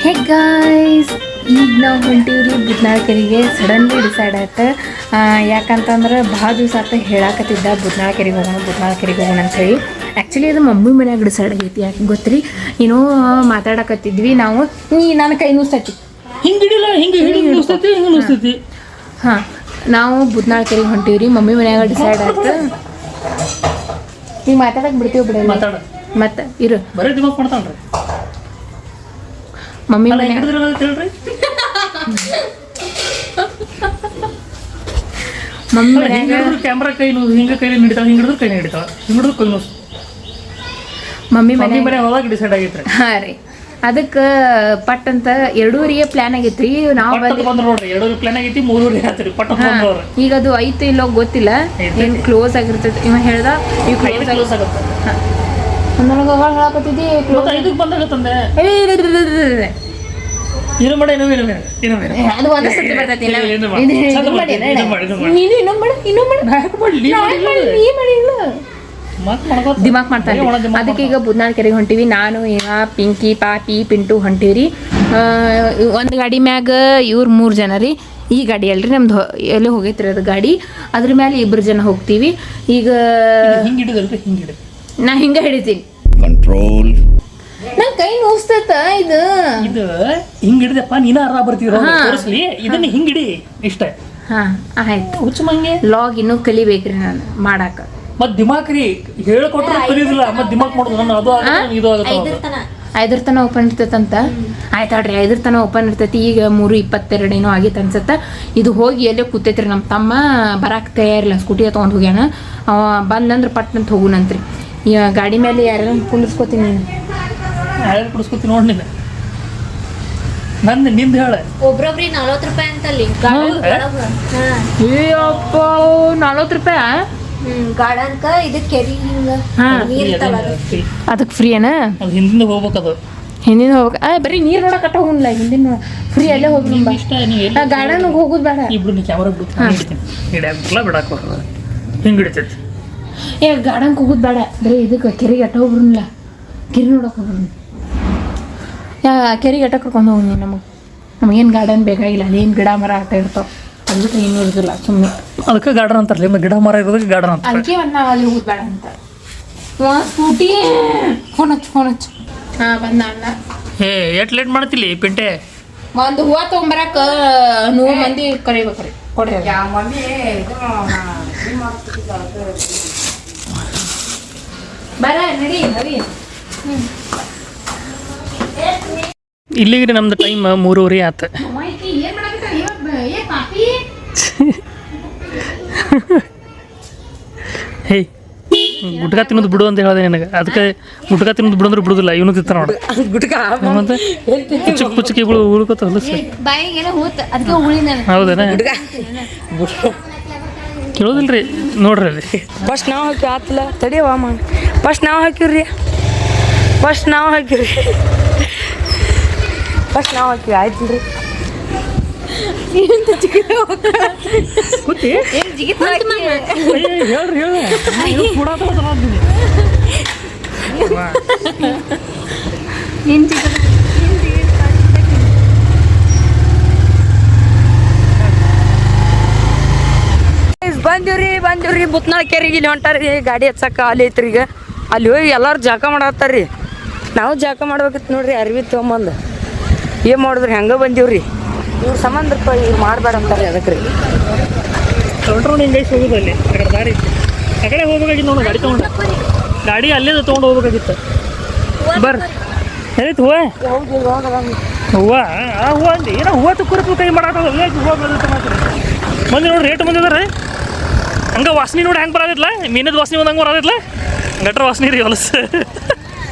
Hey guys, ಈಗ ನಾವು ಹೊಂಟೀವ್ರಿ ಬುದ್ನಾಳ್ ಕೆರೆಗೆ. ಸಡನ್ಲಿ ಡಿಸೈಡ್ ಆಯ್ತು. ಯಾಕಂತಂದ್ರೆ ಭಾಳ ದಿವಸ ಆತ ಹೇಳಾಕತ್ತಿದ್ದ ಬುದ್ನಾಳ್ ಕೆರೆಗೆ ಹೋಗೋಣ ಅಂಥೇಳಿ. ಆ್ಯಕ್ಚುಲಿ ಅದು ಮಮ್ಮಿ ಮನ್ಯಾಗ ಡಿಸೈಡ್ ಆಗೈತಿ. ಯಾಕೆ ಗೊತ್ತ್ರಿ, ಏನೋ ಮಾತಾಡಕತ್ತಿದ್ವಿ ನಾವು. ನನ್ನ ಕೈ ನುಸ್ತೈತಿ, ಹಾಂ, ನಾವು ಬುದ್ನಾಳ್ ಕೆರೆಗೆ ಹೊಂಟೀವ್ರಿ. ಮಮ್ಮಿ ಮನ್ಯಾಗ ಡಿಸೈಡ್ ಆಯ್ತು. ಈಗ ಮಾತಾಡಕ್ಕೆ ಬಿಡ್ತೀವಿ ಬಿಡ ಮತ್ತೆ ಇರು ಮಮ್ಮಿ ಮನೆ ಕ್ಯಾಮ್ರಾ ಕೈ ಹಿಂಗ ಕೈ ಹಿಡಿತಾವ, ಹಿಂಗಿಡಿದ್ರು ಕೈ ಹಿಡಿತಾವ, ಹಿಂಗಿಡಿದ್ರು ಕೈ ನೋಸ್. ಮಮ್ಮಿ ಮನೆ ಹೋದಾಗ ಡಿಸೈಡ್ ಆಗೈತ್ರಿ. ಹಾಂ ರೀ, ಅದಕ್ಕೆ ಪಟ್ ಅಂತ 2:30 ಪ್ಲಾನ್ ಆಗೈತ್ರಿ. ನಾವು ನೋಡ್ರಿ 2:30 ಪ್ಲಾನ್ ಆಗೈತಿ, 3:30 ಆತ್ರಿ. ಪಟ್ ಈಗ ಅದು ಐತಿ ಇಲ್ಲೋ ಗೊತ್ತಿಲ್ಲ, ಏನು ಕ್ಲೋಸ್ ಆಗಿರ್ತೈತಿ. ಇವ ಹೇಳ್ದ ಈಗ ಕ್ಲೋಸ್ ಆಗುತ್ತೆ. ನನಗೆ ಹೇಳಕತ್ತಿದ್ದಿ ಇದಕ್ಕೆ ಬಂದಾಗತ್ತಂದೆ ಅದು ಒಂದೇ ಸತಿ ಬರ್ತೈತಿ. ದಿಮಾಕ್ ಮಾಡ್ತಾರೆ. ಅದಕ್ಕೆ ಈಗ ಬುದ್ನಾಳ್ ಕೆರೆಗೆ ಹೊಂಟಿವಿ. ನಾನು ಈಗ ಪಿಂಕಿ, ಪಾಪಿ, ಪಿಂಟು ಹೊಂಟಿವ್ರಿ. ಒಂದು ಗಾಡಿ ಮ್ಯಾಗ ಇವ್ರು 3 ಜನ ರೀ. ಈ ಗಾಡಿ ಅಲ್ರಿ ನಮ್ದು, ಎಲ್ಲಿ ಹೋಗೈತ್ರಿ ಅದು ಗಾಡಿ. ಅದ್ರ ಮೇಲೆ 2 ಜನ ಹೋಗ್ತೀವಿ. ಈಗ ನಾ ಹಿಂಗೆ ಹಿಡಿತೀನಿ, ಕಂಟ್ರೋಲ್. ನನ್ ಕೈ ನೋಸ್ತೈತ. ಇದು ಹಿಂಗ್ ಹಿಡಿದಪ್ಪ, ನೀನ ಅರ್ಧ ಬರ್ತೀರ ತೋರಿಸ್ಲಿ. ಇದನ್ನ ಹಿಂಗಿಡಿ ಇಷ್ಟ. ಹಾ ಆಯ್ತು. ಹುಚ್ಚಮಂಗೆ ಲಾಗ್ ಇನ್ನೂ ಕಲಿಬೇಕ್ರಿ ನಾನು ಮಾಡಾಕ. ಮತ್ ದಿಮಾಕ್ ರೀ ಹೇಳ್ಕೊಟ್ರೆ ಕಲಿಯೋದಿಲ್ಲ, ಮತ್ ದಿಮಾಕ್ ಮಾಡೋದು. ನನ್ನ ಅದು ಇದು ಆಗುತ್ತೆ. 5 ತನ ಓಪನ್ ಇರ್ತೈತಂತ. ಆಯ್ತಾಡ್ರಿ, 5 ತನ ಓಪನ್ ಇರ್ತೈತಿ. ಈಗ 3:22 ಏನೋ ಆಗೈತೆ ಅನ್ಸತ್ತ. ಇದು ಹೋಗಿ ಎಲ್ಲೇ ಕೂತೈತ್ರಿ. ನಮ್ಮ ತಮ್ಮ ಬರಾಕ್ ತಯಾರಿಲ್ಲ, ಸ್ಕೂಟಿ ತೊಗೊಂಡು ಹೋಗ್ಯಾನ. ಬಂದಂದ್ರೆ ಪಟ್ನಂತ ಹೋಗುನಂತ್ರಿ. ಈಗ ಗಾಡಿ ಮೇಲೆ ಯಾರು ಕುಂದಿಸ್ಕೋತೀನಿ. ನೀನು ಯಾರು ಕುಡಿಸ್ಕೊತೀನಿ ನೋಡಿ. ನೀನು ನಿಂದು ಹೇಳ. ಒಬ್ರೊಬ್ರಿ 40 ರೂಪಾಯಿ ಅಂತಲ್ಲಿ. ಅಯ್ಯಪ್ಪ, 40 ರೂಪಾಯಿ ಗಾರ್ಡನ್ಕ. ಇದು ಕೆರಿ ಹಿಂಗ ಅದಕ್ಕೆ ಫ್ರೀ ಏನ? ಹಿಂದಿಂದ ಹೋಗ್ಬೇಕದು, ಹಿಂದಿನ ಹೋಗ್ಬೇಕು. ಬರೀ ನೀರು ನೋಡಕಟ್ಟ ಹೋಗಿಲ್ಲ, ಹಿಂದಿನ ಫ್ರೀ ಅಲ್ಲೇ ಹೋಗಿ. ಗಾರ್ಡನ್ ಹೋಗುದು ಬೇಡ. ಇಬ್ರು ನೀ ಕ್ಯಾಮ್ರಾ ಬಿಡು, ಹಿಡಿಯಾಕಲ್ಲ ಬಿಡಾಕ ಹಿಂಗೆ ಹಿಡಿತೈತಿ. ಗಾರ್ಡನ್ಗೆ ಹೋಗುದು ಬೇಡ, ಬರೀ ಇದಕ್ಕೆ ಕೆರೆಗೆ ಅಟ್ಟ ಹೋಗ್ಬಿಡಲ್ಲ. ಕೆರೆ ನೋಡಕ್ಕೆ ಹೋಗ್ಬಿಡು. ಕೆರೆಗೆ ಅಟ್ಟ ಕರ್ಕೊಂಡು ಹೋಗಿ. ನಮಗೇನು ಗಾರ್ಡನ್ ಬೇಕಾಗಿಲ್ಲ. ಅದೇನು ಗಿಡ ಮರ ಆಟ ಇರ್ತಾವೆ, ಅದು ಬಿಟ್ಟರೆ ಏನೂ ಇರೋದಿಲ್ಲ. ಸುಮ್ಮನೆ ಅದಕ್ಕೆ ಗಾರ್ಡನ್ ಅಂತಾರಲ್ಲ, ಗಿಡ ಮರ ಇರೋದಕ್ಕೆ ಗಾರ್ಡನ್ ಅಂತ. ಅದಕ್ಕೆ ನಾವು ಅಲ್ಲಿ ಹೋಗುದು ಬೇಡ ಅಂತ. ಸ್ಕೂಟಿ ಫೋನ್ ಹಚ್ಚು. ಹಾಂ, ಬಂದ ಅಣ್ಣ. ಎಷ್ಟು ಲೇಟ್ ಮಾಡ್ತಿಲ್ಲ ಪಿಂಟೆ? ಒಂದು ಹೂವು ತೊಗೊಂಬರಕ 100 ಮಂದಿ ಕರಿಬೇಕ್ರಿ. ಕೊಡ್ರಿ ಬರ ನಡಿ ಹರಿ. ಇಲ್ಲಿಗೆ ನಮ್ದು ಟೈಮ್ 3:30 ಆತ. ಹೇ, ಗುಟ್ಕಾ ತಿನ್ನೋದು ಬಿಡು ಅಂತ ಹೇಳಿದೆ ನನಗೆ. ಅದಕ್ಕೆ ಗುಟ್ಕಾ ತಿನ್ನೋದು ಬಿಡಂದ್ರೆ ಬಿಡುದಿಲ್ಲ. ಇವನು ತಿಂತ ನೋಡು ಮತ್ತೆ ಪುಚ್ಚಕ್ಕೆ ಉಳ್ಕೋತ ಹೊಲಸು. ಹೌದೇನ? ಕೇಳೋದಿಲ್ರಿ. ನೋಡ್ರಿ ಅಲ್ಲಿ ಫಸ್ಟ್ ನಾವು ಹಾಕಿ ಆತಲ್ಲ ತಡಿಯವ ಮಾಡಿ. ಫಸ್ಟ್ ನಾವು ಹಾಕಿವ್ರಿ ಆಯ್ತು ರೀ. ಬಂದಿವ್ರಿ ಬುತ್ನಾಳ್ ಕೆರೆಗೆ. ಇಲ್ಲಿ ಹೊಂಟಾರಿ ಗಾಡಿ ಹಚ್ಚಕ್ಕ. ಅಲ್ಲಿ ಐತ್ರಿ. ಈಗ ಅಲ್ಲಿ ಹೋಗಿ ಎಲ್ಲರೂ ಜಾಕ ಮಾಡತ್ತಾರ್ರಿ. ನಾವು ಜಾಕ ಮಾಡ್ಬೇಕಿತ್ತು ನೋಡ್ರಿ. ಅರ್ವಿ ತೊಗೊಂಬಂದು ಏನು ಮಾಡಿದ್ರಿ, ಹೆಂಗೆ ಬಂದೀವ್ರಿ. ಇವ್ರ ಸಂಬಂಧ ಇವ್ರು ಮಾಡಬೇಡ ಅಂತಾರೆ. ಅದಕ್ಕೆ ರೀ ಕಂಟ್ರೋಲ್ ಹಿಂಗೈಸ್ ಹೋಗುದು. ಅಲ್ಲಿ ದಾರಿ ಆ ಕಡೆ ಹೋಗ್ಬೇಕಾಗಿತ್ತು ನೋಡು. ಗಾಡಿ ತೊಗೊಂಡು ಗಾಡಿ ಅಲ್ಲೇ ತೊಗೊಂಡು ಹೋಗ್ಬೇಕಾಗಿತ್ತು. ಬರ್ರಿ ಏನೈತಿ ಹೂವ? ಹೂವ ಆ ಹೂವ ಅಂದಿ ಏನೋ ಹೂವು ತುಕ್ಕೂರಪ್ಪು ಕೈ ಮಾಡಾಕ ಹೂವು ಮಂದಿ ನೋಡಿ. ರೇಟ್ ಬಂದಿದಾರೆ ಹಂಗೆ. ವಾಸನೆ ನೋಡಿ ಹೆಂಗೆ ಬರೋದಿಲ್ಲ, ಮೀನದ ವಾಸನೆ ಬಂದಂಗೆ ಬರೋದಿಲ್ಲ. ಗಟ್ರ ವಾಸನೆ ರೀ ಹೊಲಸು.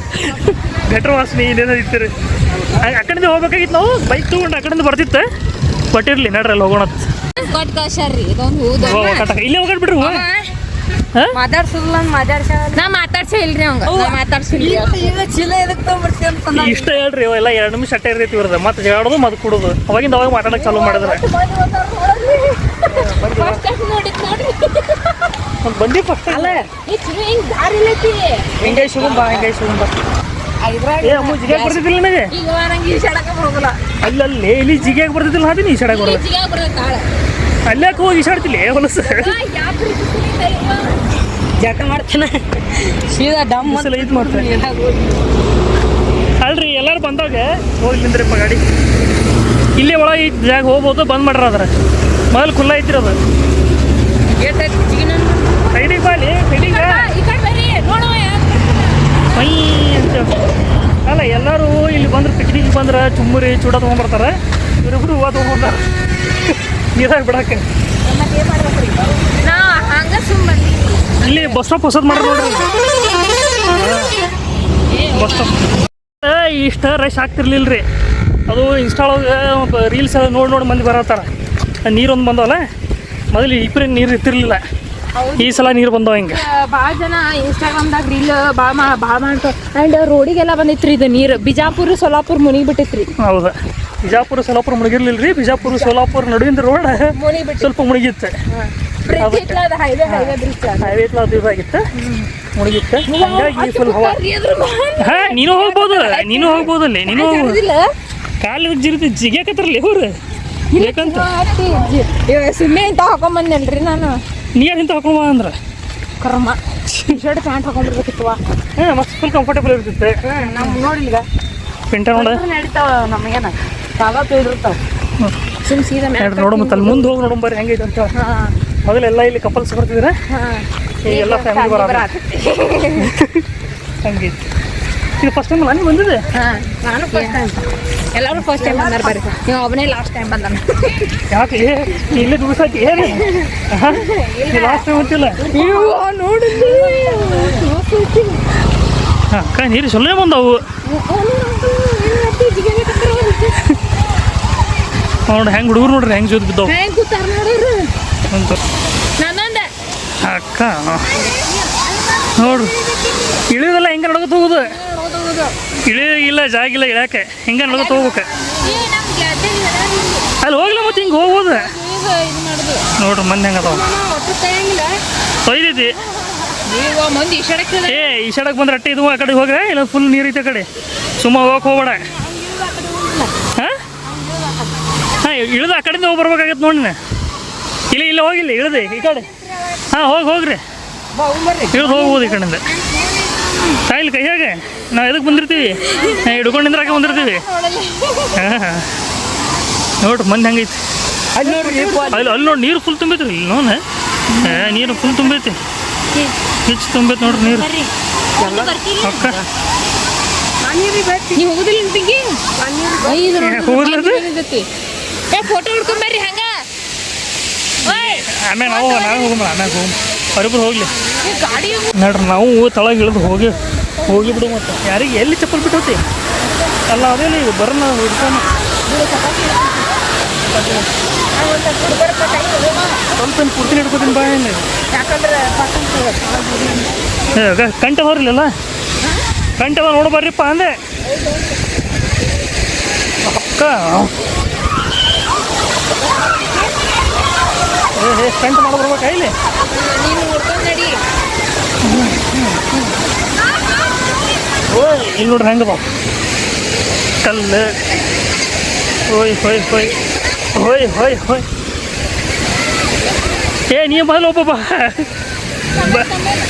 ಗಟ್ರ ವಾಸನೆ ಇಲ್ಲೇನೋ ಇರ್ತೀರಿ. ಆ ಕಡೆಯಿಂದ ಹೋಗ್ಬೇಕಾಗಿತ್ತು. ನಾವು ಬೈಕ್ ತೊಗೊಂಡು ಆ ಕಡೆಯಿಂದ ಬರ್ತಿತ್ತು. ಬಟ್ಟಿರ್ಲಿ ನಡ್ರಿ ಅಲ್ಲಿ ಹೋಗೋಣ. ಇಲ್ಲೇ ಹೋಗ್ಬಿಡ್ರಿ ಬಿಡ್ರಿ ಹೂವು. ಮಾತಾಡ್ಸಲ್ಲ ನಾ ಮಾತಾಡ್ಸೇ ಇಲ್ರಿ. ಇಷ್ಟ ಹೇಳ್ರಿ ಎಲ್ಲ 2 ನಿಮಿಷ ಅಟ್ಟೆ ಇರ್ತೈತಿ ಇವ್ರದ. ಮತ್ತೆ ಜಗಾಡೋದು ಮತ್ತೆ ಕೊಡೋದು. ಅವಾಗಿಂದ ಅವಾಗ ಮಾತಾಡಕ್ಕೆ ಚಾಲೂ ಮಾಡಿದ್ರೆ ಬಂದಿ ಫಸ್ಟ್ ಅಲ್ಲ. ಹಿಂಗೆ ಶುಗಂಬ ಏ ಅಮ್ಮ ಜಿಗ್ಯಾಗ ಬರ್ತಿದ್ದಿಲ್ಲ ನನಗೆ ಈಗ ನಂಗೆ ಈಸಾಡಕ ಬರೋದಿಲ್ಲ ಅಲ್ಲಲ್ಲಿ ಇಲ್ಲಿ ಜಿಗ್ಯಾಗ ಬರ್ತಿದ್ದಿಲ್ಲ ಹಾತೀನಿ ಈಸಾಡಕ್ಕೆ ಬರೋದು ಜಿಗಾಗ ಬರೋದು ಕಾಳ ಅಲ್ಲಾಕೆ ಹೋಗಿ ಈಸಾಡ್ತಿಲ್ಲ ಹೊಲಸು ಜಳಕ ಮಾಡ್ತೇನೆ ಸೀದಾ ಡಮ್ ಬಿಸಿಲು ಐದು ಮಾಡ್ತಾರೆ ಅಲ್ರಿ ಎಲ್ಲರೂ ಬಂದಾಗ ಹೋಗಿ ನಿಂದ್ರಪ್ಪ ಗಾಡಿ ಇಲ್ಲೇ ಒಳಗೆ ಈ ಜಾಗ ಹೋಗ್ಬೋದು ಬಂದ್ ಮಾಡ್ರ ಅದ್ರ ಮೊದಲು ಖುಲ್ಲ ಐತಿರೋದು ಸೈಡಿಗೆ ಬಾಲಿ ಸೈಡಿಗೆ ಈ ಕಡೆ ಬರ್ರಿ ನೋಡುವ ಮೈ ಅಂತ ಅಲ್ಲ ಎಲ್ಲರೂ ಇಲ್ಲಿ ಬಂದ್ರೆ ಪಿಕ್ನಿಕ್ ಬಂದ್ರೆ ಚುಮ್ಮರಿ ಚೂಡ ತೊಗೊಂಬರ್ತಾರೆ ಇವ್ರಿಬ್ರು ಹೂವು ತೊಗೊಂಬರ್ತಾರ ನೀರಾಗ ಬಿಡಕ್ಕೆ ನಾ ಹಂಗ ಸುಮ್ಮನೆ ಇಲ್ಲಿ ಬಸ್ ಸ್ಟಾಪ್ ಹೊಸದು ಮಾಡ್ರಿ ನೋಡ್ರಿ ಬಸ್ ಸ್ಟಾಪ್ ಇಷ್ಟ ರಶ್ ಆಗ್ತಿರ್ಲಿಲ್ಲ ರೀ ಅದು ಇನ್ಸ್ಟಾಳೊಳಗೆ ರೀಲ್ಸ್ ಎಲ್ಲ ನೋಡಿ ಮಂದಿ ಬರತ್ತಾರ ನೀರೊಂದು ಬಂದವಲ್ಲ ಮೊದಲು ಇಬ್ಬರೇ ನೀರು ಇರ್ತಿರ್ಲಿಲ್ಲ ಈ ಸಲ ನೀರು ಬಂದವ ಹಿಂಗೆ ಭಾಳ ಜನ ಇನ್ಸ್ಟಾಗ್ರಾಮ್ದಾಗ ರೀಲ್ ಭಾಳ ಮಾಡ್ತಾವ ಆ್ಯಂಡ್ ರೋಡಿಗೆಲ್ಲ ಬಂದಿತ್ರಿ ಇದು ನೀರು ಬಿಜಾಪುರ ಸೊಲ್ಲಾಪುರ ಮುನಿಗೆ ಬಿಟ್ಟಿತ್ರಿ ಹೌದು ಬಿಜಾಪುರ ಸೋಲಾಪುರ ಮುಳುಗಿರ್ಲಿಲ್ಲ ರೀ ಬಿಜಾಪುರ ಸೋಲಾಪುರ ನಡುವಿನ ರೋಡ್ ಸ್ವಲ್ಪ ಮುಳುಗಿತ್ತು ಹೈವೇ ಬ್ರಿಡ್ಜ್ ಹೈವೇ ಅದು ಇದಾಗಿತ್ತು ಮುಳುಗಿತ್ತು ಹಂಗಾಗಿ ಫುಲ್ ಹವಾ ಹಾಂ ನೀನು ಹೋಗ್ಬೋದು ಅಲ್ಲಿ ನೀನು ಕಾಲಿಗೆ ಜಿಗ್ಯಾಕತ್ರಲ್ಲಿ ಅವ್ರು ಬೇಕಂತ ಸುಮ್ಮನೆ ಇಂತ ಹಾಕೊಂಬಂದೇನ್ರಿ ನಾನು ನೀರು ಇಂತ ಹಾಕೊಂಬ ಅಂದ್ರೆ ಕರ್ಮ ಟಿ ಶರ್ಟ್ ಪ್ಯಾಂಟ್ ಹಾಕೊಂಡ್ಬಿಡ್ಬೇಕಿತ್ತವ ಹಾಂ ಮಸ್ತ್ ಫುಲ್ ಕಂಫರ್ಟೇಬಲ್ ಇರ್ತಿತ್ತೆ ನಮ್ಗೆ ನೋಡಿಲ್ಗ ಪಿಂಟ ನೋಡ ನಡೀತಾವ ನಮಗೇನ ಕಾಲ ತಿಳಿದಿರ್ತಾವ ಸುಮ್ ಸೀದಾ ನೋಡು ಮತ್ತೆ ಅಲ್ಲಿ ಮುಂದೆ ಹೋಗಿ ನೋಡೋಣ ಬರ್ರಿ ಹೆಂಗೈತೆ ಅಂತ ಮೊದಲೆಲ್ಲ ಇಲ್ಲಿ ಕಪಲ್ಸ್ ಬರ್ತಿದ್ರೆ ಎಲ್ಲ ಫ್ಯಾಮಿಲಿ ಬರ ಹಂಗೈತಿ ಇದು ಫಸ್ಟ್ ಟೈಮ್ ಅಲ್ಲ ನೀವು ಬಂದಿದೆ ನಾನು ಫಸ್ಟ್ ಟೈಮ್ ಎಲ್ಲರೂ ಫಸ್ಟ್ ಟೈಮ್ ಬಂದಾರ ಬರ್ರಿ ನೀವು ಒಬ್ಬನೇ ಲಾಸ್ಟ್ ಟೈಮ್ ಬಂದಾನ ಯಾಕೆ ಇಲ್ಲೇ ದುಡ್ಸಾಕಿ ಏನು ಲಾಸ್ಟ್ ಟೈಮ್ ಗೊತ್ತಿಲ್ಲ ಅಕ್ಕ ನೀರು ಸೊಲ್ಲೇ ಬಂದವು ನೋಡಿ ಹೆಂಗೆ ಹುಡುಗರು ನೋಡ್ರಿ ಹೆಂಗೆ ಜೋತ್ ಬಿದ್ದವು ಅಂತ ಅಕ್ಕ ನೋಡ್ರಿ ಇಳಿಯೋದಲ್ಲ ಹೆಂಗೆ ನಡ್ಕೊತ ಹೋಗುದು ಇಳಿಯೋಗಿಲ್ಲ ಜಾಗಿಲ್ಲ ಇಳ್ಯಾಕೆ ಹೆಂಗೆ ನಡ್ಕೊತ ಹೋಗ್ಬೇಕು ಅಲ್ಲಿ ಹೋಗ್ಲಿ ಮತ್ತೆ ಹಿಂಗೆ ಹೋಗ್ಬೋದು ನೋಡ್ರಿ ಮಂದಿ ಹೆಂಗೆ ಅದಾವ ತೊಯ್ದೈತಿ ಈ ಸಡಕ್ ಬಂದ್ರೆ ಅಟ್ಟೆ ಇದು ಆ ಕಡೆ ಹೋಗ ಇಲ್ಲ ಫುಲ್ ನೀರು ಐತೆ ಆ ಕಡೆ ಸುಮ್ಮ ಹೋಗಕ್ಕೆ ಹೋಗ್ಬೇಡ ಹಾಂ ಹಾಂ ಇಳಿದು ಆ ಕಡೆಯಿಂದ ಹೋಗಿ ಬರ್ಬೇಕಾಗತ್ತೆ ನೋಡಿ ಇಲ್ಲ ಹೋಗಿಲ್ಲ ಇಳಿದೆ ಈ ಕಡೆ ಹಾಂ ಹೋಗ್ರಿ ಇಳಿದು ಹೋಗ್ಬೋದು ಈ ಕಡೆಯಿಂದ ತಾಯಿಲ್ ಕೈಯಾಗ ನಾವು ಎದಕ್ಕೆ ಬಂದಿರ್ತೀವಿ ಹಿಡ್ಕೊಂಡು ನಿಂದ್ರಾಗೆ ಬಂದಿರ್ತೀವಿ ಹಾಂ ನೋಡ್ರಿ ಮಂದಿ ಹೆಂಗೈತಿ ಅಲ್ಲಿ ನೋಡಿ ನೀರು ಫುಲ್ ತುಂಬೈತ್ರಿ ಇಲ್ಲಿ ನೋನ ನೀರು ಫುಲ್ ತುಂಬೈತಿ ಹೆಚ್ಚು ತುಂಬೈತಿ ನೋಡ್ರಿ ನೀರು ಅಕ್ಕ ನೀವು ಹೋಗುದಿಲ್ಲ ತಂಗಿ ಹೋಗ್ಲದು ಫೋಟೋ ಹಿಡ್ಕೊಂಬರ್ರಿ ಹಂಗ ಆಮ್ಯಾಗ ನಾವು ಹೋಗಮ್ಮ ಆಮ್ಯಾಗ ಹೋಗಮ್ಮ ಅವರಿಬ್ರು ಹೋಗ್ಲಿ ಗಾಡಿ ನೋಡ್ರಿ ನಾವು ತಳಗೆ ಇಳಿದು ಹೋಗಿ ಬಿಡು ಮತ್ತೆ ಯಾರಿಗೆ ಎಲ್ಲಿ ಚಪ್ಪಲ್ ಬಿಟ್ಟೋತಿ ಅಲ್ಲ ಅದೇ ಈಗ ಬರೋಣ ಹಿಡ್ಕೊಂಡು ಸ್ವಲ್ಪ ಪೂರ್ತಿ ಹಿಡ್ಕೋತೀನಿ ಬಾ ಏನು ಯಾಕಂದ್ರೆ ಕಂಟೆ ಬರಲಿಲ್ಲ ಕಂಟೆ ನೋಡು ಬರ್ರಿಪ್ಪ ಅಂದೆ ಅಕ್ಕ ಕಂಟೆ ಮಾಡಿ ಬರ್ಬೇಕಾ ಇಲ್ಲಿ ನೀನು ನೋಡ್ಕೊಂಡು ನಡಿ ಓಯ್ ಇಲ್ಲಿ ನೋಡ್ರಿ ಹೆಂಗೆ ಬಾವು ಕಲ್ಲು ಹೋಯ್ ಏ ನೀ ಮೊದಲು ಒಬ್ಬ ಬಾ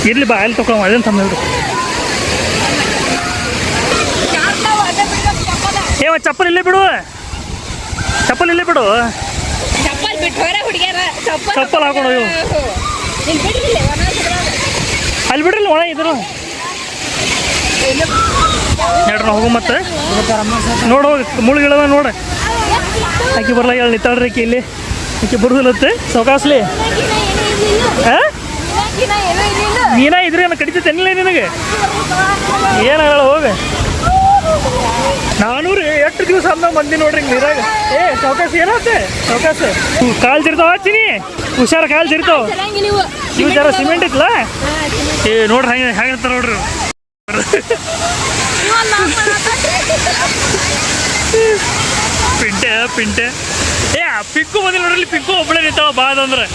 ಇರ್ಲಿ ಬಾ ಅಲ್ಲಿ ತಗೊಳ ಅದೇನು ತಮ್ಮ ಚಪ್ಪಲ್ ಇಲ್ಲೇ ಬಿಡು ಚಪ್ಪಲ್ ಬಿಟ್ಟು ಹುಡುಗಿಯರ ಚಪ್ಪಲ್ ಹಾಕೊಂಡು ಅಲ್ಲಿ ಬಿಡ್ರಿ ಒಣ ಇದ್ರು ನೋಡ್ರಿ ಹೋಗು ಮತ್ತೆ ನೋಡು ಹೋಗಿ ಮುಳುಗಿಳವ ನೋಡ್ರಿ ಆಕಿ ಬರ್ಲಾಗ ಹೇಳಿ ನಿತ್ತಾಳ್ರಿ ಆಕಿ ಇಲ್ಲಿ ಆಕಿ ಬರುದಿಲ್ಲತ್ತೆ ಸೌಕಾಸ್ಲಿ ಹಾಂ ನೀನ ಇದ್ರಿ ನಾನು ಕಡಿತೇನಿಲ್ಲ ನಿನಗೆ ಏನಾಗಲ್ಲ ಹೋಗ ನಾನು ರೀ ಎಷ್ಟು ದಿವಸ ಅಂದ ಮಂದಿ ನೋಡ್ರಿ ನೀರಾಗ ಸೌಕಾಸ ಏನಾಗುತ್ತೆ ಸೌಕಾಸ ಕಾಲು ತಿರ್ತಾವ ಹಚ್ಚಿನಿ ಹುಷಾರ ಕಾಲು ತಿರ್ತಾವ ಇವು ಜರ ಸಿಮೆಂಟ್ ಇತ್ತಲ್ಲ ನೋಡ್ರಿ ಹೆಂಗಿರ್ತಾರ ನೋಡ್ರಿ ಪಿಂಟೆ ಪಿಕ್ಕು ಬಂದಿಲ್ಲ ನೋಡ್ರಿ ಪಿಕ್ಕು ಒಬ್ಬಳೆ ನಿಂತಾವ ಬಾದ ಅಂದ್ರೆ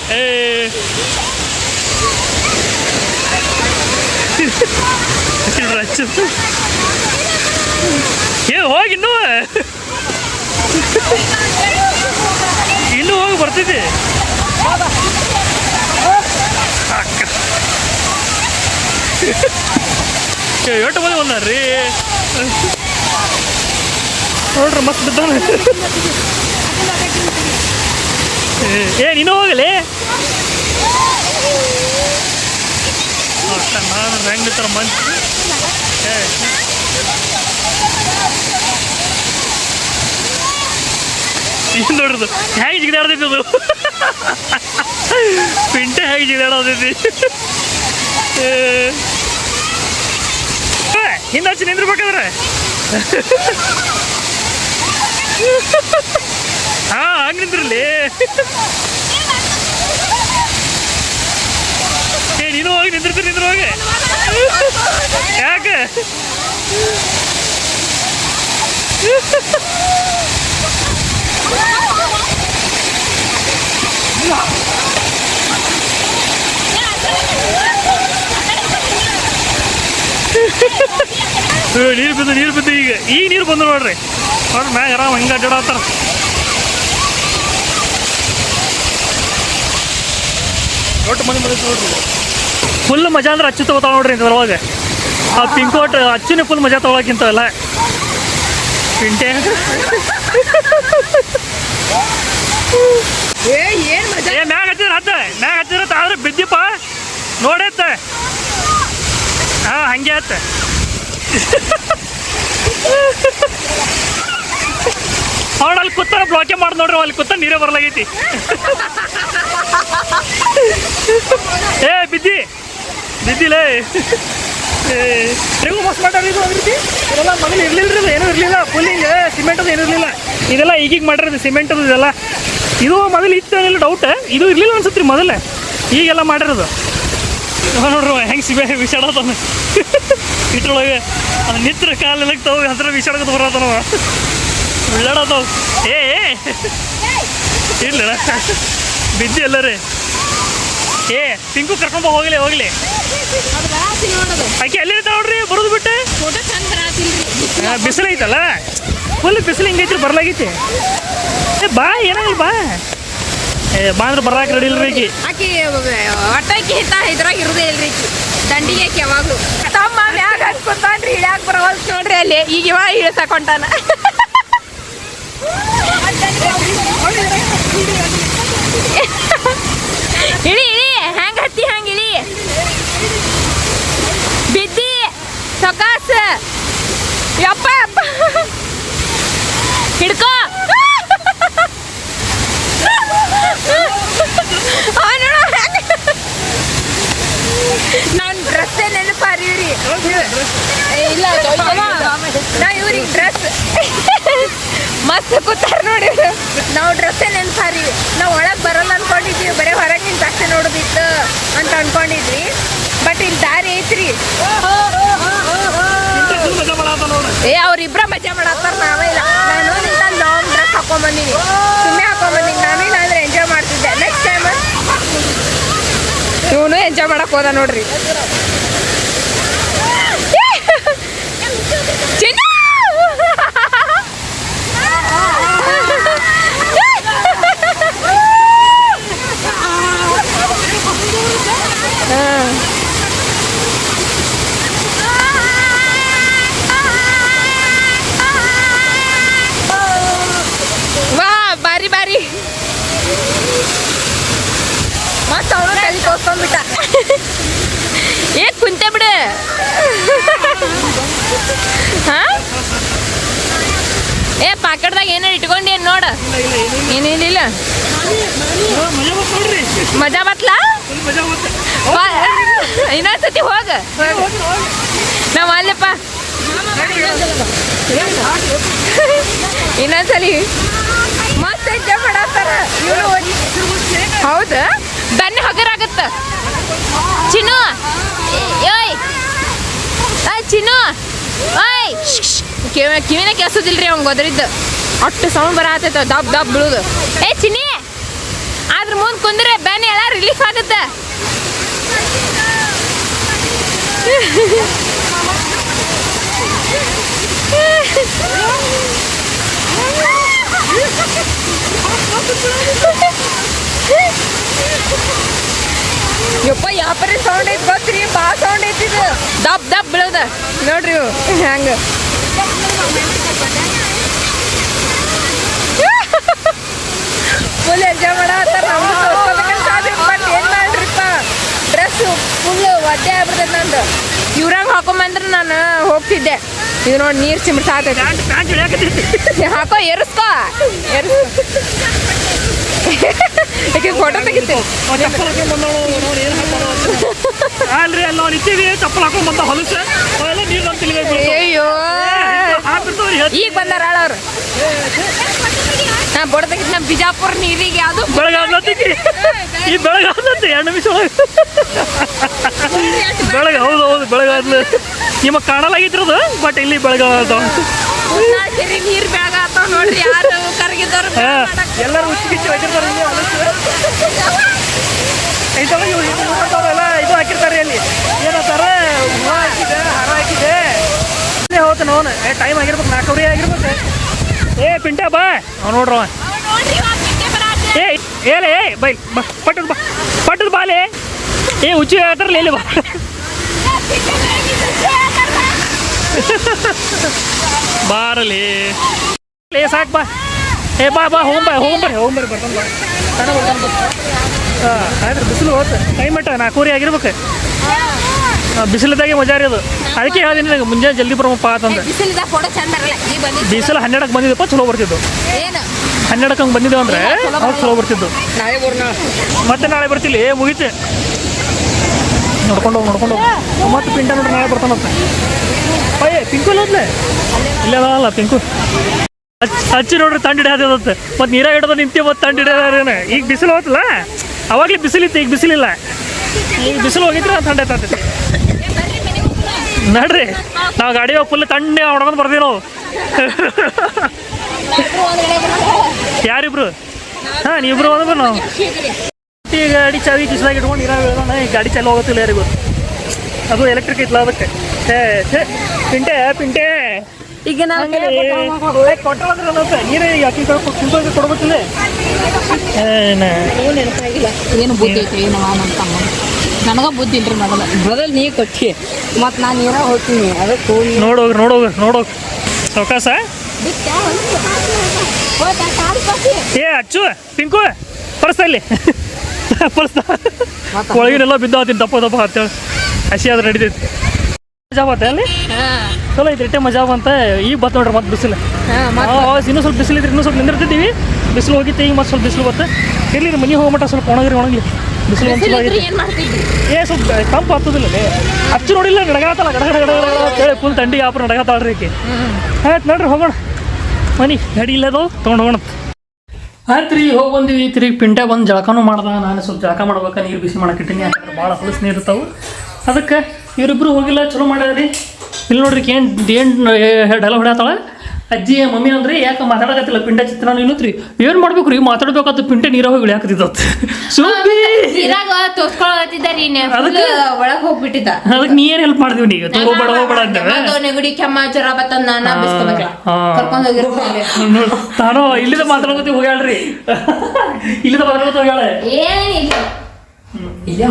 ಏ ಹೋಗಿ ಇನ್ನೂ ಹೋಗಿ ಬರ್ತಿದ್ದೆ ಎಷ್ಟು ಮಂದಿ ಬಂದಾರ್ರಿ ನೋಡ್ರಿ ಮಸ್ತ್ ಬಿದ್ದಾನೆ ಏ ನೀನು ಹೋಗಲಿ ನಾನು ಹೆಂಗೆ ಥರ ಮಂದಿ ಏನು ನೋಡ್ರದು ಹೇಗೆ ಜಿಗಿದಾಡ್ತೈತಿ ಅದು ಪಿಂಟೆ ಹೇಗೆ ಜಿಗಿದಾಡತೈತಿ ಹಿಂದೆ ಹಚ್ಚಿ ನಿಂದ್ರಬೇಕಾದ್ರೆ ಹಾಂ ಹಂಗೆ ನಿಂದ್ರಲ್ಲಿ ಏ ನೀನು ಹೋಗಿ ನಿಂದಿರ್ತೀನಿ ನಿಂದ್ರ ಹೋಗಿ ಯಾಕೆ ನೀರು ಬಿದ್ದು ಈಗ ನೀರು ಬಂದು ನೋಡ್ರಿ ಮ್ಯಾಗ ಆರಾಮ್ ಹಂಗೆ ಅಡ್ಡಾಡತ್ತಾರ ದೊಡ್ಡ ಮಂದಿ ನೋಡ್ರಿ ಫುಲ್ ಮಜಾ ಅಂದ್ರೆ ಅಚ್ಚು ತಗೋತಾವ ನೋಡ್ರಿ ಇಂಥದ್ರೊಳಗೆ ಆ ಪಿಂಕೋಟ್ ಅಚ್ಚುನೇ ಫುಲ್ ಮಜಾ ತೊಗೊಳಕ್ಕಿಂತವಲ್ಲ ಪಿಂಟೆ ಏ ಮ್ಯಾಗ ಹಚ್ಚಿದ್ರ ಆದ್ರೆ ಬಿದ್ದಿಪ್ಪ ನೋಡತ್ತ ಹಾಂ ಹಂಗೆ ಆತ ಅವ್ರು ಅಲ್ಲಿ ಕೂತ ಬ್ಲಾಕೆ ಮಾಡಿ ನೋಡ್ರಿ ಅಲ್ಲಿ ಕೂತ ನೀರೇ ಬರ್ಲಾಗೈತಿ ಏ ಬಿದ್ದಿಲ್ಲ ನೀವು ಮಸ್ತ್ ಮಾಡ್ಯಾರ ಇದು ರೀತಿ ಇದೆಲ್ಲ ಮೊದಲು ಇರಲಿಲ್ಲ ಏನೂ ಇರಲಿಲ್ಲ ಫುಲ್ ಹಿಂಗೆ ಸಿಮೆಂಟ್ ಅದು ಏನೂ ಇರಲಿಲ್ಲ ಇದೆಲ್ಲ ಈಗೀಗ ಮಾಡಿರೋದು ಸಿಮೆಂಟ್ ಅದು ಇದೆಲ್ಲ ಇದು ಮೊದಲು ಇತ್ತು ಏನಿಲ್ಲ ಡೌಟ್ ಇದು ಇರಲಿಲ್ಲ ಅನ್ಸುತ್ತೆ ರೀ ಮೊದಲೇ ಈಗೆಲ್ಲ ಮಾಡಿರೋದು ನೋಡ್ರಿ ಹೆಂಗೆ ವಿಷಾಡತಾನ ಇಟ್ರೊಳಗೆ ಅದು ನಿತ್ರ ಕಾಲೆಲ್ಲ ತಾವು ಹತ್ರ ವಿಷಾಡಕತ್ತ ಬರತ್ತನವ ಉಳ್ಳಾಡತಾವ ಏ ಇಲ್ಲ ಬಿದ್ದಿ ಎಲ್ಲರೇ ಏ ಪಿಂಕು ಕರ್ಕೊಂಬ ಹೋಗ್ಲಿ ಆಕೆ ಎಲ್ಲಿ ಇರ್ತಾವ ನೋಡ್ರಿ ಬರೋದು ಬಿಟ್ಟೆ ಬಿಸಿಲು ಐತಲ್ಲ ಫುಲ್ ಬಿಸಿಲು ಹಿಂಗೈತ್ರಿ ಬರ್ಲಾಗೈತಿ ಏ ಬಾ ಏನಾಗಲ್ಲ ಬಾ ಬಾ ಅಂದ್ರೆ ಬರಾಕ ರೆಡಿ ಇಲ್ರಿ ಆಕಿ ಒಟ್ಟಾಕಿ ಇದ್ರಾಗ ಇರುದೇ ಇಲ್ರಿ ದಂಡಿಗೆ ಆಕಿ ಯಾವಾಗ್ಲೂ ತಮ್ಮ ಮ್ಯಾಗ ಹಚ್ಕೊಂತಾನ್ರಿ ಇಳ್ಯಾಕ ಬರವಲ್ ನೋಡ್ರಿ ಅಲ್ಲಿ ಈಗ ಇವ ಇಳಿಸಾಕೊಂಟಾನ ಇಳಿ ಹೆಂಗ ಹತ್ತಿ ಹಂಗ ಇಳಿ ಬಿದ್ದಿ ಸೊಕಾಸ ಯಪ್ಪ ಹಿಡ್ಕೋ ನಾನು ಡ್ರೆಸ್ಸೇ ನೆನಪಾರಿವ್ರಿ ಇಲ್ಲ ನಾ ಇವ್ರಿಗೆ ಡ್ರೆಸ್ ಮಸ್ತ್ ಕೂತಾರ ನೋಡಿ ನಾವು ಡ್ರೆಸ್ಸೇ ನೆನಪಾರಿವಿ ನಾವು ಒಳಗೆ ಬರಲ್ಲ ಅನ್ಕೊಂಡಿದ್ವಿ ಬರೀ ಹೊರಗಿನ ಅಷ್ಟೇ ನೋಡೋದಿತ್ತು ಅಂತ ಅನ್ಕೊಂಡಿದ್ವಿ ಬಟ್ ಇಲ್ಲಿ ದಾರಿ ಐತ್ರಿ ಏ ಅವ್ರಿಬ್ರ ಮಜಾ ಮಾಡತ್ತಾರ ನಾವೇ ಇಲ್ಲ ನಾನು ಲಾಂಗ್ ಡ್ರೆಸ್ ಹಾಕೊಂಬಂದಿನಿ ಸುಮ್ಮನೆ ಹಾಕೊಂಬಂದಿನಿ ನಾವೇನು ಅಂದ್ರೆ ಎಂಜಾಯ್ ಮಾಡ್ತಿದ್ದೆ ನೆಕ್ಸ್ಟ್ ಟೈಮ್ ಇವನು ಎಂಜಾಯ್ ಮಾಡಕ್ ಹೋದ ನೋಡ್ರಿ ವಾ ಬಾರಿ ಬಾರಿ ಮತ್ತ ಅವನು ಕಲಿ ತೋರ್ಸ್ಕೊಂಡ್ಬಿಟ್ಟ ಏ ಕುಂತೆ ಬಿಡು ಹಾ ಏ ಪಾಕೆಟ್ದಾಗ ಏನಾರು ಇಟ್ಕೊಂಡೇನು ನೋಡ ಏನೇನಿಲ್ಲ ಮಜಾ ಬತ್ಲಾ ಇನ್ನೊಂದ್ಸತಿ ಹೋಗ ನಾವ್ ಅಲ್ಲಪ್ಪ ಇನ್ನೊಂದ್ಸಲಿ ಮಸ್ತ್ ಎಂಜಾಯ್ ಮಾಡತ್ತಾರ ಹೌದಾ ದನ್ನ ಹಗರಾಗತ್ತ ಚಿನ್ನು ಓಯ್ ಚಿನ್ನು ಓಯ್ ಕಿವಿನ ಕೆಸದಿಲ್ರಿ ಅವ್ನು ಗೊದ್ರಿದ್ದು ಅಷ್ಟು ಸೌಂಡ್ ಬರತ್ತೈತ ದಬ್ ದಬ್ ಬೀಳುದು ಏ ಚಿನ್ನಿ ಆದ್ರ ಮುಂದೆ ಕುಂದ್ರೆ ಬೆನ್ನ ಎಲ್ಲ ರಿಲೀಫ್ ಆಗುತ್ತೆ ಯಪ್ಪ ಯಾಪರಿ ಸೌಂಡ್ ಐತಿ ಗೊತ್ತ್ರಿ ಬಾ ಸೌಂಡ್ ಐತಿ ಇದು ದಬ್ ದಬ್ ಬೀಳದ ನೋಡ್ರಿ ಇವು ಹಂಗ ಫುಲ್ ಎಂಜಾಯ್ ಮಾಡತ್ತಾರ ಬಟ್ ಏನ್ ಮಾಡ್ರಿಪ್ಪ ಡ್ರೆಸ್ ಫುಲ್ ಒದ್ದೆ ಆಗ್ಬಿಡ್ತೈತೆ ನಂದು ಇವ್ರಂಗೆ ಹಾಕೊಂಬಂದ್ರೆ ನಾನು ಹೋಗ್ತಿದ್ದೆ ಇದು ನೋಡಿ ನೀರು ಚಿಮ್ಸಾತೈತಿ ಪ್ಯಾಂಟ್ ಇಳಿಯಾಕತ್ತೈತಿ ಹಾಕೋ ಏರಿಸ್ಕೋ ಯಾಕೆ ಫೋಟೋ ತೆಗಿತೀನಿ ಚಪ್ಪಲ್ ಹಾಕೊಂಡ್ ಬಂದವಳು ನೋಡಿ ಏನು ಹಾಕೋಣ ಅಲ್ರಿ ಅಲ್ಲಿ ನಾವು ನಿಂತೀವಿ ಚಪ್ಪಲ್ ಹಾಕೊಂಡ್ ಬಂದ ಹೊಲಸು ಅವೆಲ್ಲ ನೀರು ನಮ್ಮ ತಿಳಿಬೇಕು ಅಯ್ಯೋ ಹಾಕ್ಬಿಡ್ತಾವ್ರಿ ಈಗ ಬಂದಾರ ಅವ್ರು ನಾ ಫೋಟೋ ತೆಗಿತೀನಿ ನಮ್ಮ ಬಿಜಾಪುರ ನೀರಿಗೆ ಯಾವುದು ಬೆಳಗಾಗ್ಲತ್ತಿಕ್ಕಿ ಈ ಬೆಳಗಾಗ್ಲತ್ತಿ 2 ನಿಮಿಷ ಒಳಗೆ ಬೆಳಗ್ಗೆ ಹೌದು ಬೆಳಗಾಗ್ಲ ನಿಮಗೆ ಕಾಣಲಾಗಿದ್ರದು ಬಟ್ ಇಲ್ಲಿ ಬೆಳಗಾಗ್ತಾವ ಕೆರೆ ನೀರು ಬೆಳಗಾತಾವ ನೋಡ್ರಿ ಯಾರು ಕರಗಿದವ್ರು ಎಲ್ಲರೂ ಹುಚ್ಚಿಗಿಚ್ಚಿ ಹಾಕಿರ್ತಾರೆ ಇಲ್ಲಿ ಹೊಲಸು ಐತಲ್ಲ ಇವು ಎಲ್ಲ ಇದು ಹಾಕಿರ್ತಾರೆ ಅಲ್ಲಿ ಏನಂತಾರೆ ಹೂವು ಹಾಕಿದೆ ಹಾರ ಹಾಕಿದೆ ಹೋಗ್ತಾನೆ ಅವನು ಟೈಮ್ ಆಗಿರ್ಬೇಕು 4:00 ಆಗಿರ್ಬೇಕು ಏ ಪಿಂಟೆ ಬಾ ಅವ್ನು ನೋಡ್ರವ ಏಲೇ ಬೈ ಬಾ ಪಟ್ಟದ ಬಾಲೆ ಏ ಹುಚ್ಚಿ ಹೇಳ್ತಾರಲ್ಲ ಎಲ್ಲಿ ಬಾ ಬಾರಲಿ ಏ ಸಾಕು ಬಾ ಏ ಬಾ ಹೋಗ್ಬರ್ರಿ ಬರ್ತಾನೆ ಬಾ ಹಾಂ ಆಯ್ತು ಬಿಸಿಲು ಹೋಗುತ್ತೆ ಟೈಮ್ ಇಟ್ಟ 4:00 ಆಗಿರ್ಬೇಕು ಬಿಸಿಲಿದ್ದಾಗೆ ಮಜಾ ರೀ ಅದು ಅದಕ್ಕೆ ಹೇಳಿದ್ದೀನಿ ನನಗೆ ಮುಂಜಾನೆ ಜಲ್ದಿ ಬರೋಮಪ್ಪ ಅಂತಂದ್ರೆ ಬಿಸಿಲಿದಾಗ ಫೋಟೋ ಚಂದ ಬರಲ್ಲ ಈಗ ಬಂದಿದ್ದು ಬಿಸಿಲು 12ಕ್ಕೆ ಬಂದಿದ್ದಪ್ಪ ಚಲೋ ಬರ್ತಿದ್ದು ಏನು 12ಕ್ಕೆ ಹಂಗೆ ಬಂದಿದ್ದೇವೆ ಅಂದರೆ ಅವಾಗ ಚಲೋ ಬರ್ತಿದ್ದು ನಾಳೆ ಬರ್ನ ಮತ್ತೆ ನಾಳೆ ಬರ್ತಿಲ್ಲ ಮುಗೀತು ನೋಡ್ಕೊಂಡು ಹೋಗಿ ಮತ್ತೆ ಪಿಂಟ ನೋಡ್ರಿ ನಾಳೆ ಬರ್ತಾನಂತ ಅಯ್ಯೇ ಪಿಂಕು ಇಲ್ಲದ್ಲೆ ಇಲ್ಲ ಅಲ್ಲ ಪಿಂಕು ಹಚ್ಚಿ ನೋಡ್ರಿ ತಂಡ ಹಿಡಿಯೋದಂತೆ ಮತ್ತು ನೀರಾಗ ಹಿಡಿದ ನಿಂತಿ ಮತ್ತು ತಂಡ ಹಿಡಿಯೋದೇನೆ ಈಗ ಬಿಸಿಲು ಹೋಗ್ತಲ್ಲ ಅವಾಗಲೇ ಬಿಸಿಲಿತ್ತು ಈಗ ಬಿಸಿಲಿಲ್ಲ ಈಗ ಬಿಸಿಲು ಹೋಗಿದ್ರೆ ಥಂಡ ಎತ್ತೈತಿ ನಡ್ರಿ ನಾವು ಗಾಡಿ ಫುಲ್ ತಣ್ಣೆ ಹೊಡ್ಕೊಂಡು ಬರ್ತೀವಿ ನಾವು ಯಾರಿಬ್ರು ಹಾಂ ನೀವಿಬ್ರು ಹೋದ್ರೆ ನಾವು ಈ ಗಾಡಿ ಚಾವಿ ಕಿಸ್ದಾಗ ಇಟ್ಕೊಂಡು ನೀರಾಗ ಇಳಿದೋಣ ಈ ಗಾಡಿ ಚಾಲು ಹೋಗುತ್ತಿಲ್ಲ ಯಾರಿಗೂ ಅದು ಎಲೆಕ್ಟ್ರಿಕ್ ಐತ್ಲ ಅದಕ್ಕೆ ಪಿಂಟೆ ಈಗ ನಾವು ಕೊಟ್ಟಂದ್ರೆ ನೀರೇ ಯಾಕೆ ಕೊಡ್ಬೇಕಿಲ್ಲ ಏನು ಬುದ್ಧಿ ಐತಿ ಏನವ ನಮ್ಮ ತಮ್ಮ ನನಗ ಬುದ್ಧಿ ಇಲ್ರಿ ಮೊದಲ ಮೊದಲು ನೀ ಕೊಟ್ಟಿ ಮತ್ತು ನಾನು ನೀರ ಹೋಗ್ತೀನಿ ಅದಕ್ಕೆ ಹೋಗಿ ನೋಡೋಗಿ ಸೌಕಾಸ ಏ ಅಚ್ಚು ಪಿಂಕು ಪರ್ಸ್ತಾ ಇಲ್ಲಿ ಒಳಗಿನೆಲ್ಲ ಬಿದ್ದಾತೀನಿ ದಪ್ಪ ಅಂತೇಳಿ ಹಸಿ ಆದ್ರೆ ನಡಿತೈತಿ ಮಜಾ ಬತ್ತೆ ಅಲ್ಲಿ ಚಲೋ ಐತಿ ಇಟ್ಟೆ ಮಜಾ ಬಂತ ಈಗ ಬತ್ತು ನೋಡ್ರಿ ಮತ್ತೆ ಬಿಸಿಲು ಇನ್ನೂ ಸ್ವಲ್ಪ ಬಿಸಿಲು ಇದ್ರೆ ಇನ್ನೂ ಸ್ವಲ್ಪ ನಿಂದಿರ್ತಿದ್ದೀವಿ ಬಿಸಿಲು ಹೋಗಿತ್ತು ಈಗ ಮತ್ತೆ ಸ್ವಲ್ಪ ಬಿಸಿಲು ಬತ್ತೆ ಇರಲಿ ಮನೆ ಹೋಗ್ಮಟ್ಟ ಸ್ವಲ್ಪ ಒಣಗಲಿ ಬಿಸಿಲು ಒಂದು ಚಲೋ ಆಗೈತಿ ಏ ಸ್ವಲ್ಪ ತಂಪು ಹತ್ತದಿಲ್ಲ ಅಚ್ಚು ನೋಡಿಲ್ಲ ನಡಗಾತಲ್ಲ ಗಡಗಡ ಅಂತೇಳಿ ಫುಲ್ ತಂಡಿ ಆಪರ್ ನಡಗಾತಾಳ್ರಿ ಈಕೆ ಆಯ್ತು ನೋಡ್ರಿ ಹೋಗೋಣ ಮನೆ ಗಾಡಿ ಇಲ್ಲದವು ತೊಗೊಂಡು ಹೋಗೋಣ ಆಯ್ತು ರೀ ಹೋಗಿ ಬಂದಿವಿ ತಿರುಗಿ ಪಿಂಟೆ ಬಂದು ಜಳಕನೂ ಮಾಡ್ದ ನಾನು ಸ್ವಲ್ಪ ಜಳಕ ಮಾಡ್ಬೇಕು ನೀರು ಬಿಸಿ ಮಾಡಕ್ಕಿಟ್ಟಿನಿ ಯಾಕಂದ್ರೆ ಭಾಳ ಹೊಲಸು ನೀರು ಇರ್ತಾವೆ ಅದಕ್ಕೆ ಇವರಿಬ್ಬರು ಹೋಗಿಲ್ಲ ಚಲೋ ಮಾಡ್ಯಾರಿ ಇಲ್ಲಿ ನೋಡ್ರಿ ಏನು ಡೈಲಾಗ್ ಹೊಡ್ಯಾತಾಳೆ ಅಜ್ಜಿ ಮಮ್ಮಿ ಅಂದ್ರಿ ಯಾಕೆ ಮಾತಾಡಕತ್ತಿಲ್ಲ ಪಿಂಟೆ ಚಿತ್ರ ಇನ್ನುತ್ರಿ ಏನು ಮಾಡ್ಬೇಕು ರೀ ಮಾತಾಡ್ಬೇಕಾದ ಪಿಂಟೆ ನೀರಾಗ ಹೋಗಿ ಇಳಿಯಾಕತ್ತಿದ್ದ ಸುಬ್ಬಿ ನೀರಾಗ ತೋರ್ಸ್ಕೊಳತಿದ್ದಾರಿ ಒಳಗ್ ಹೋಗ್ಬಿಟ್ಟಿದ್ದ ಅದಕ್ಕೆ ನೀ ಏನು ಹೆಲ್ಪ್ ಮಾಡ್ತೀವಿ ನೀಗ ಹೋಗ್ಬೇಡ ಅಂತೇವೆ ನೆಗಡಿ ಕೆಮ್ಮ ಜ್ವರ ಬತ್ತಂದ ನಾ ಬಿಸ್ಕೋಬೇಕಲ್ಲ ಕರ್ಕೊಂಡು ಹೋಗಿರ್ತಾರೆ ತಾನು ಇಲ್ಲಿಂದ ಮಾತಾಡ್ಕೊತೀವಿ ಹೋಗ್ಯಾಳ್ರಿ ಇಲ್ಲಿಂದ ಮಾತಾಡ್ಕೊತ ಹೋಗ್ಯಾಳ ಏನಿಲ್ಲ ಇಲ್ಲೇ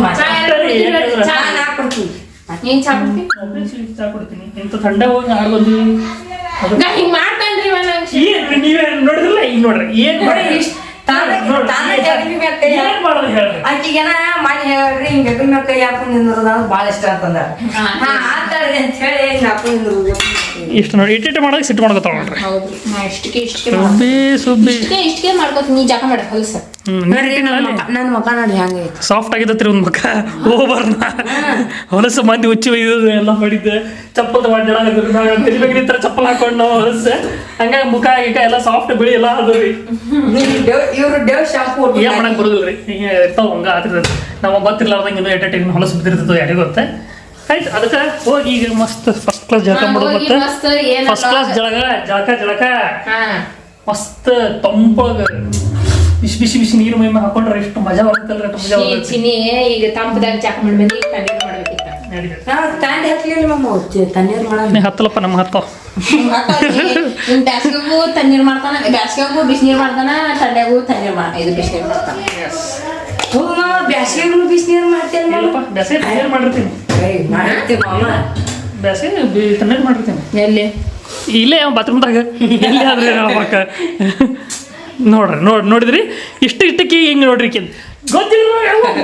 ನೀನ್ ಚಾ ಕೊಡ್ತಿ ಚಾ ಕೊಡ್ತೀನಿ ಇಂಥ ಥಂಡ ಹೋಗಿ ಆಡ್ ಬಂದ್ವಿ ನಾ ಹಿಂಗ್ ಮಾಡ್ತಾನ್ರಿ ಏನ್ರಿ ನೀವೇ ನೋಡಿದ್ರಲ್ಲ ಈಗ ನೋಡ್ರಿ ಏನ್ ಮಾಡೋದು ಹೇಳ್ರಿ ಆಕಿಗೇನ ಮಾಡಿ ಹೇಳ್ರಿ ಹಿಂಗೆ ಹೆಗಲ್ ಮ್ಯಾಗ ಕೈ ಹಾಕೊಂಡು ನಿಂದ್ರದ ಭಾಳ ಇಷ್ಟ ಅಂತಂದ ಆತಾಡ್ರಿ ಅಂತ ಹೇಳಿ ಹಿಂಗೆ ಹಾಕೊಂಡು ನಿಂದ್ರದು ಇಷ್ಟು ನೋಡಿ ಇಟ್ಟಿಟ್ಟು ಮಾಡೋಕೆ ಸಿಟ್ಟು ಮಾಡ್ಕೊತಾವ ನೋಡ್ರಿ ಹೌದ್ರಿ ನಾ ಇಷ್ಟಕ್ಕೆ ಸುಬ್ಬಿ ಇಷ್ಟಕ್ಕೆ ಮಾಡ್ಕೋತೀನಿ ನೀ ಜಾಕ ಮಾಡಿ ಹೊಲಸ ನನ್ನ ಮಗ ನೋಡಿ ಹೆಂಗೆ ಸಾಫ್ಟ್ ಆಗಿದ್ದತ್ರಿ ಒಂದು ಮಕ್ಕ ಹೋಗ್ಬಾರ್ನ ಹೊಲಸು ಮಂದಿ ಹುಚ್ಚಿ ಒಯ್ದು ಎಲ್ಲ ಮಾಡಿದ್ದೆ ಚಪ್ಪಲ್ ಮಾಡಿ ನಿಂತರ ಚಪ್ಪಲ್ ಹಾಕೊಂಡು ನಾವು ಹೊಲಸು ಹಂಗಾಗಿ ಮುಖ ಗಿಖ ಎಲ್ಲ ಸಾಫ್ಟ್ ಬಿಳಿ ಎಲ್ಲ ಅದು ರೀ ಇವ್ರು ಡೇವ್ ಶಾಂಪು ಏನ್ ಮಾಡಕ್ ಬರೋದಿಲ್ರಿ ಹಿಂಗೆ ಇರ್ತಾವ ಹಂಗ ಆತಿರ್ತದೆ ನಾವು ಗೊತ್ತಿರ್ಲಾರ್ದಂಗೆ ಇನ್ನೂ ಎಟ್ಟೆಟ್ಟಿಗೆ ಹೊಲಸು ಬಿದ್ದಿರ್ತದೆ ಯಾರಿಗೂ ಗೊತ್ತೆ ಆಯ್ತು ಅದಕ್ಕೆ ಹೋಗಿ ಈಗ ಮಸ್ತ್ ಫಸ್ಟ್ ಕ್ಲಾಸ್ ಜಳಕ ಮಾಡೋದು ಮತ್ತೆ ಫಸ್ಟ್ ಕ್ಲಾಸ್ ಜಳಕ ಮಸ್ತ್ ತಂಪಾಗ ಬಿಸಿ ನೀರು ಮೈ ಹಾಕೊಂಡ್ರೆ ಎಷ್ಟು ಮಜಾ ಬರುತ್ತಲ್ರಿ ಅಷ್ಟು ಮಜಾ ಬರುತ್ತೆ ಚಿನಿ ಈಗ ತಂಪದಾಗ ಜಾಕ ಮಾಡಿ ಬಂದು ಮಾಡ್ಬೇಕಿತ್ತ ತಾಂಡಿ ಹಾಕ್ಲಿಲ್ಲ ಮಮ್ಮ ತಣ್ಣೀರು ಮಾಡೋಣ ನೀ ಹತ್ತಲಪ್ಪ ನಮ್ಮ ಹತ್ತವ ಬ್ಯಾಸ್ಗೆಗೂ ತಣ್ಣೀರು ಮಾಡ್ತಾನ ಬ್ಯಾಸ್ಗೆಗೂ ಬಿಸಿನೀರು ಮಾಡ್ತಾನ ಥಂಡ್ಯಾಗೂ ತಣ್ಣೀರು ಇದು ಬಿಸಿನೀರು ಮಾಡ್ತಾನ ಹೌದು ಮಾಮ ಬ್ಯಾಸಿಗೆ ಬಿಸಿನೀರು ಮಾಡ್ತೇನೆ ಇಲ್ಲಪ್ಪ ಬೇಸಿಗೆ ತಣ್ಣೀರು ಮಾಡಿರ್ತೀನಿ ಮಾಡ್ತೀವಿ ಮಾಮ ಬೇಸಿಗೆ ತಣ್ಣೀರು ಮಾಡಿರ್ತೀನಿ ಎಲ್ಲಿ ಇಲ್ಲೇ ಬಾತ್ರೂಮ್ದಾಗ ಎಲ್ಲಿ ಆದ್ರೆ ಅಕ್ಕ ನೋಡಿದ್ರಿ ಇಷ್ಟಕ್ಕೆ ಹಿಂಗೆ ನೋಡ್ರಿ ಗೊತ್ತಿಲ್ಲ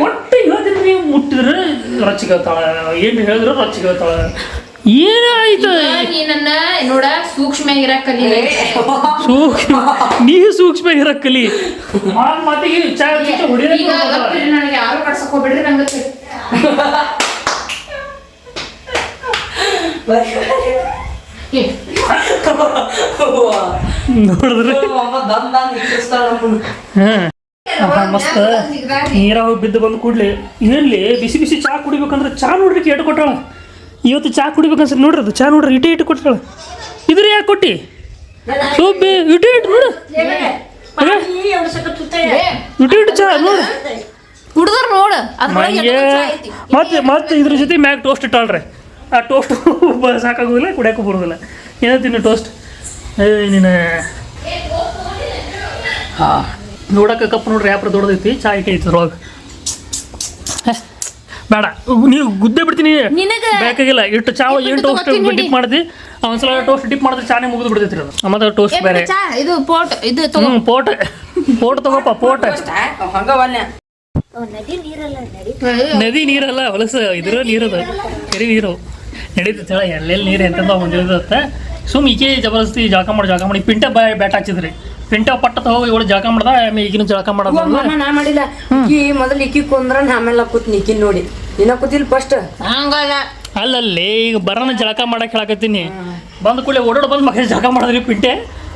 ಒಟ್ಟು ಹೇಳ್ತೀನಿ ಮುಟ್ಟಿದ್ರೆ ರೊಚ್ಚಿಗತ್ತಾಳ ಏನು ಹೇಳಿದ್ರು ರೊಚ್ಚಿಗತ್ತಾಳ ಏನಾಯ್ತು ನೀನನ್ನ ನೋಡ ಸೂಕ್ಷ್ಮ ಇರಕ್ ಕಲಿ ನೀ ಸೂಕ್ಷ್ಮ ಇರಕ್ ಕಲಿ ಮಾತಿಗೆ ಈಗ ನನಗೆ ಯಾರು ಕಟ್ಸಕ್ ಹೋಗ್ಬಿಡ್ರಿ ನಂಗೆ ನೋಡಿದ್ರೆ ಮಸ್ತ್ ನೀರ ಹೋಗಿ ಬಿದ್ದು ಬಂದು ಕೂಡ್ಲಿ ಏನ್ಲಿ ಬಿಸಿ ಬಿಸಿ ಚಾ ಕುಡಿಬೇಕಂದ್ರೆ ಚಾ ನೋಡ್ರಿ ಎಟ್ಟು ಕೊಟ್ಟಾಳ ಇವತ್ತು ಚಾ ಕುಡಿಬೇಕನ್ಸತ್ ನೋಡ್ರಿ ಅದು ಚಾ ನೋಡ್ರಿ ಇಟ್ಟು ಕೊಟ್ಟಾಳ ಇದ್ರ ಯಾಕೆ ಕೊಟ್ಟಿ ಸೋಬಿ ಇಟ್ಟು ನೋಡು ಇಟ್ಟು ಚಾ ನೋಡು ಕುಡ್ದ್ರ ನೋಡು ಮತ್ತೆ ಇದ್ರ ಜೊತೆ ಮ್ಯಾಗ ಟೋಸ್ಟ್ ಇಟ್ಟಾಳ್ರಿ ಆ ಟೋಸ್ಟ್ ಸಾಕಾಗೋದಿಲ್ಲ ಕುಡಿಯೋಕ್ಕೂ ಬರೋದಿಲ್ಲ ಏನೋ ತಿನ್ನು ಟೋಸ್ಟ್ ನೀನು ಹಾಂ ನೋಡಕ್ಕೆ ಕಪ್ ನೋಡ್ರಿ ಯಾಪ್ರ ದೊಡ್ಡದೈತಿ ಚಾ ಐತಿ ಅದ್ರೊಳಗೆ ಬೇಡ ನೀವು ಗುದ್ದೆ ಬಿಡ್ತೀನಿ ಬೇಕಾಗಿಲ್ಲ ಇಟ್ಟು ಚಾ ಏನು ಟೋಸ್ಟ್ ಡಿಪ್ ಮಾಡಿದ್ವಿ ಒಂದ್ಸಲ ಟೋಸ್ಟ್ ಡಿಪ್ ಮಾಡಿದ್ರೆ ಚಾನೇ ಮುಗಿದು ಬಿಡ್ತೈತ್ರಿ ಅದು ಮತ್ತೆ ಟೋಸ್ಟ್ ಬೇರೆ ಇದು ಪೋಟ್ ಇದು ಪೋಟ್ ತಗೋಪ್ಪ ಪೋಟ್ ನದಿ ನೀರಲ್ಲ ಹೊಲಸ ಇದ್ರ ನೀರದ ಕೆರೆ ನೀರು ನಡೀತೈತೆ ಹೇಳ ಎಲ್ಲೆಲ್ಲಿ ನೀರು ಎಂತ ಹೊಂದಿರುತ್ತೆ ಸುಮ್ ಈಕೆ ಜಬರ್ದಸ್ತಿ ಜಳಕ ಮಾಡಿ ಪಿಂಟ ಬ್ಯಾಟ್ ಹಚ್ಚಿದ್ರಿ ಪಿಂಟ ಪಟ್ಟ ಹೋಗಿ ಇವಳು ಜಳಕ ಮಾಡ್ದ ಈಗಿನ ಜಳಕ ಮಾಡೋದು ನಾ ಮಾಡಿಲ್ಲ ಈಕಿ ಮೊದಲು ಈಕಿ ಕುಂದ್ರ ಆಮೇಲೆ ಕೂತ್ ನಿಕ್ಕಿನ್ ನೋಡಿ ಇನ್ನ ಕೂತಿಲ್ ಫಸ್ಟ್ ಹಂಗಲ್ಲ ಅಲ್ಲಲ್ಲಿ ಈಗ ಬರೋಣ ಜಳಕ ಮಾಡಕ್ಕೆ ಹೇಳಕತ್ತೀನಿ ಬಂದ ಕೂಡಲೇ ಓಡಾಡ ಬಂದು ಮಗ ಜಳಕ ಮಾಡಿದ್ರಿ ಪಿಂಟೆ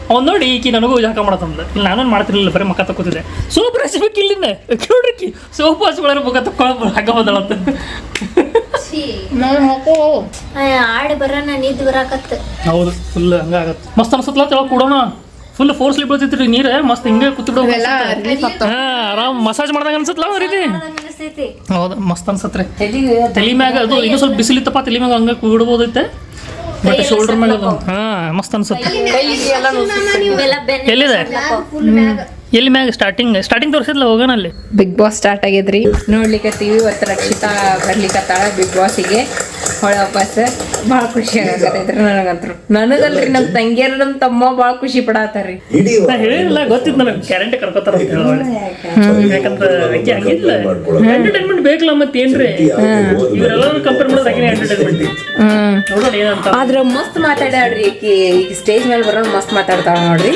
ಅವ್ನು ನೋಡಿ ಈಕಿ ನನಗೂ ಜಳಕ ಮಾಡತ್ತಂದ ಇಲ್ಲ ನಾನೇನು ಮಾಡ್ತಿರ್ಲಿಲ್ಲ ಬರೀ ಮಕ್ಕ ತಕ್ಕೋತಿದ್ದೆ ಸೋಪ್ ಹಚ್ಬೇಕು ಇಲ್ಲಿಂದ ನೋಡ್ರಿ ಸೋಪ್ ಹಚ್ಕೊಳ್ಳೋ ಮುಖ ತಕ್ಕೊಳ್ಳೋ ಹಾಗ ಬಂದಳತ್ತ ಆಡಿ ಬರೋಣ ನಿದ್ದು ಬರಾಕತ್ತ ಹೌದು ಫುಲ್ ಹಂಗಾಗತ್ತೆ ಮಸ್ತ್ ಅನ್ಸತ್ಲ ತೆಳಗೆ ಕೂಡೋಣ ಫುಲ್ ಫೋರ್ಸ್ಲಿ ಬೀಳ್ತೈತ್ರಿ ನೀರು ಮಸ್ತ್ ಹಿಂಗೆ ಕೂತ್ಬಿಡೋ ಆರಾಮ್ ಮಸಾಜ್ ಮಾಡ್ದಂಗ ಅನ್ಸತ್ಲ ರೀತಿ ಹೌದು ಮಸ್ತ್ ಅನ್ಸತ್ರಿ ತಲೆ ಮ್ಯಾಗ ಅದು ಇನ್ನೂ ಸ್ವಲ್ಪ ಬಿಸಿಲಿತ್ತಪ್ಪ ತಲೆ ಮ್ಯಾಗ ಹಂಗೆ ಕೂಡ್ಬೋದೈತೆ ಬಟ್ ಶೋಲ್ಡರ್ ಮ್ಯಾಗ ಅದು ಮಸ್ತ್ ಅನ್ಸುತ್ತೆ ಎಲ್ಲಿದೆ ಎಲ್ಲಿ ಮ್ಯಾಗ ಸ್ಟಾರ್ಟಿಂಗ್ ತೋರಿಸಿದ್ಲ ಹೋಗೋಣ ಅಲ್ಲಿ ಬಿಗ್ ಬಾಸ್ ಸ್ಟಾರ್ಟ್ ಆಗ್ಯದ್ರಿ ನೋಡ್ಲಿಕ್ಕತ್ತೀವಿ ಇವತ್ತು ರಕ್ಷಿತಾ ಬರ್ಲಿಕ್ಕತ್ತಾಳ ಬಿಗ್ ಬಾಸಿಗೆ ಹೊಳ ವಾಪಸ್ ಭಾಳ ಖುಷಿ ಆಗತ್ತೈತ್ರಿ ನನಗಲ್ರಿ ನಮ್ಮ ತಂಗಿಯರು ನಮ್ಮ ತಮ್ಮ ಭಾಳ ಖುಷಿ ಪಡಾತಾರ್ರಿ ನಾ ಹೇಳಿಲ್ಲ ಗೊತ್ತಿತ್ತು ನನಗೆ ಗ್ಯಾರಂಟಿ ಕರ್ಕೋತಾರ ಅಂತ ಹೇಳೋಳೆ ಯಾಕಂದ್ರೆ ಅಕ್ಕಿ ಹಂಗಿಲ್ಲ ಎಂಟರ್ಟೈನ್ಮೆಂಟ್ ಬೇಕಲ್ಲ ಮತ್ತೇನ್ರಿ ಇವರೆಲ್ಲ ಕಂಪೇರ್ ಮಾಡೋದು ಹಾಗೆ ಎಂಟರ್ಟೈನ್ಮೆಂಟ್ ನೋಡೋಣ ಏನಂತ ಆದ್ರ ಮಸ್ತ್ ಮಾತಾಡ್ಯಾಳ್ರಿ ಈಗ ಸ್ಟೇಜ್ ಮೇಲೆ ಬರೋದು ಮಸ್ತ್ ಮಾತಾಡ್ತಾಳ ನೋಡ್ರಿ